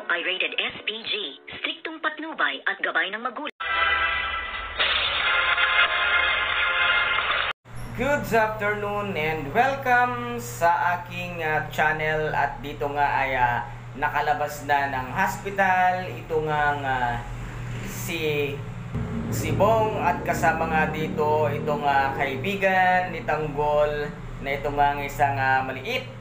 ay rated SPG, striktong patnubay at gabay ng magulang. Good afternoon and welcome sa aking channel. At dito nga ay nakalabas na ng hospital ito nga si Bong at kasama nga dito itong kaibigan ni Tanggol na itong isang maliit.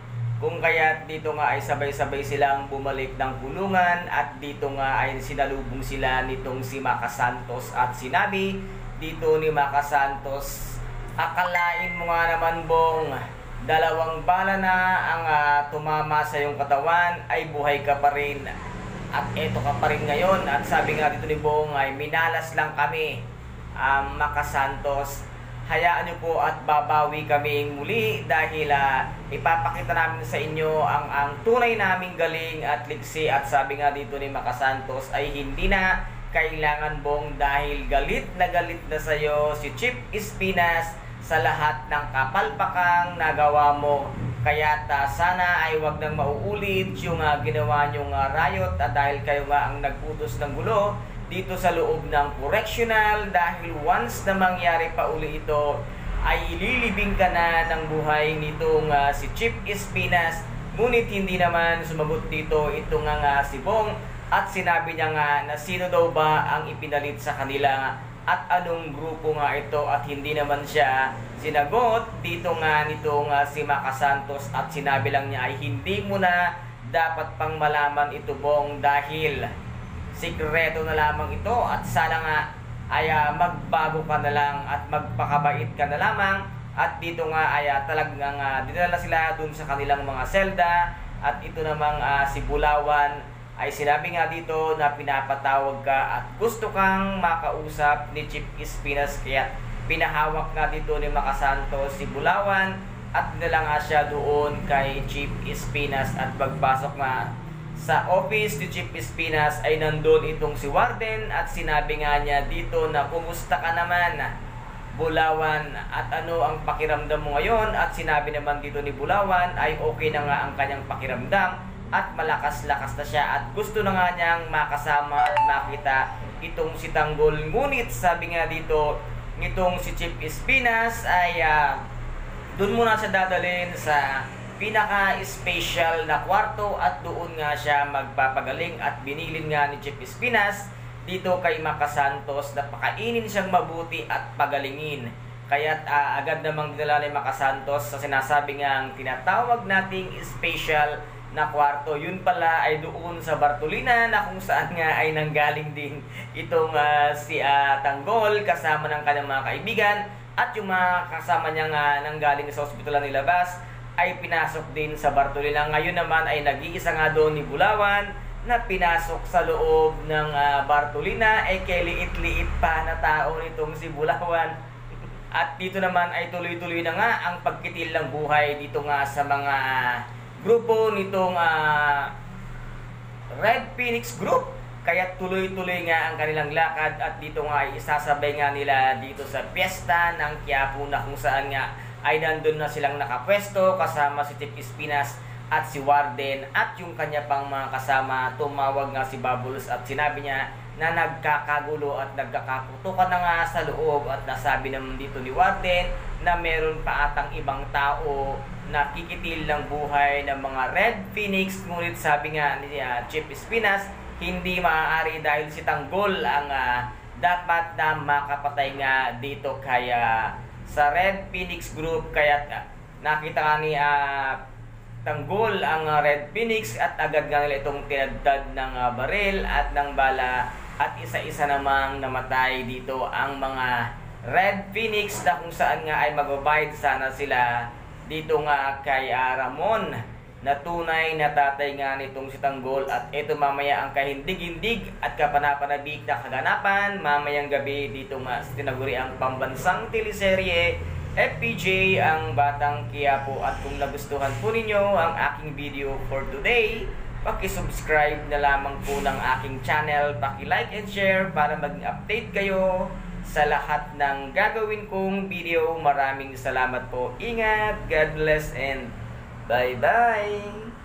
Kung kaya dito nga ay sabay-sabay silang bumalik ng kulungan at dito nga ay sinalubong sila nitong si Maka Santos at sinabi dito ni Maka Santos, akalain mo nga naman Bong, 2 bala na ang tumama sa iyong katawan ay buhay ka pa rin. At eto ka pa rin ngayon. At sabi nga dito ni Bong ay minalas lang kami, Maka Santos. Hayaan niyo po at babawi kami muli dahil ipapakita namin sa inyo ang tunay naming galing at liksi. At sabi nga dito ni Maka Santos ay hindi na kailangan Bong dahil galit na sa iyo si Chief Espinas sa lahat ng kapalpakang nagawa mo. Kaya sana ay wag nang mauulit yung ginawa nyong riot at dahil kayo nga ang nagputos ng gulo dito sa loob ng correctional, dahil once na mangyari pa uli ito ay ililibing ka na ng buhay nitong si Chief Espinas. Ngunit hindi naman sumagot dito ito nga si Bong at sinabi niya nga na sino daw ba ang ipinalit sa kanila at anong grupo nga ito, at hindi naman siya sinagot dito nga nitong si Maka Santos at sinabi lang niya ay hindi mo na dapat pang malaman ito Bong dahil sikreto na lamang ito at sana nga ay magbago ka na lang at magpakabait ka na lamang. At dito nga ay talagang dinala sila dun sa kanilang mga selda at ito namang si Bulawan ay sinabi nga dito na pinapatawag ka at gusto kang makausap ni Chief Espinas, kaya pinahawak nga dito ni Maka Santos si Bulawan at dinala nga siya doon kay Chief Espinas. At pagpasok nga sa office ni Chief Espinas ay nandun itong si Warden at sinabi nga niya dito na kumusta ka naman Bulawan at ano ang pakiramdam mo ngayon. At sinabi naman dito ni Bulawan ay okay na nga ang kanyang pakiramdam at malakas-lakas na siya at gusto na nga niyang makasama at makita itong si Tanggol. Ngunit sabi nga dito nitong si Chief Espinas ay doon muna siya dadalhin sa pinaka-special na kwarto at doon nga siya magpapagaling. At binilin nga ni Chief Espinas dito kay Maka Santos na pakainin siyang mabuti at pagalingin. Kaya't agad namang dinala ni Maka Santos sa sinasabi nga tinatawag nating special na kwarto. Yun pala ay doon sa Bartolina na kung saan nga ay nanggaling din itong si Tanggol kasama ng kanyang mga kaibigan. At yung mga kasama niya nga nanggaling sa ospital na nilabas ay pinasok din sa Bartolina. Ngayon naman ay nag-iisa nga doon ni Bulawan na pinasok sa loob ng Bartolina ay keliit-liit pa na tao nitong si Bulawan. At dito naman ay tuloy-tuloy na nga ang pagkitil ng buhay dito nga sa mga grupo nitong Red Phoenix Group. Kaya tuloy-tuloy nga ang kanilang lakad at dito nga ay isasabay nga nila dito sa piyesta ng Quiapo na kung saan nga ay nandun na silang nakapwesto kasama si Chief Espinas at si Warden at yung kanya pang mga kasama. Tumawag nga si Bubbles at sinabi niya na nagkakagulo at nagkakaputukan na nga sa loob. At nasabi naman dito ni Warden na meron pa atang ibang tao na kikitil ng buhay ng mga Red Phoenix. Ngunit sabi nga ni Chief Espinas hindi maaari dahil si Tanggol ang dapat na makapatay nga dito kaya sa Red Phoenix Group. Kaya nakita nga ni Tanggol ang Red Phoenix at agad nga nila itong tinagdad ng baril at ng bala at isa-isa namang namatay dito ang mga Red Phoenix na kung saan nga ay magbabayad sana sila dito nga kay Ramon na tunay na tatay nga nitong si Tanggol. At ito mamaya ang kahindig-hindig at kapanapanabik na kaganapan mamayang gabi dito nga sa tinaguri ang pambansang teleserye FPJ ang Batang Quiapo. At kung nagustuhan po ninyo ang aking video for today, paki-subscribe na lamang po ng aking channel, paki-like and share para maging update kayo sa lahat ng gagawin kong video. Maraming salamat po. Ingat, God bless and bye-bye!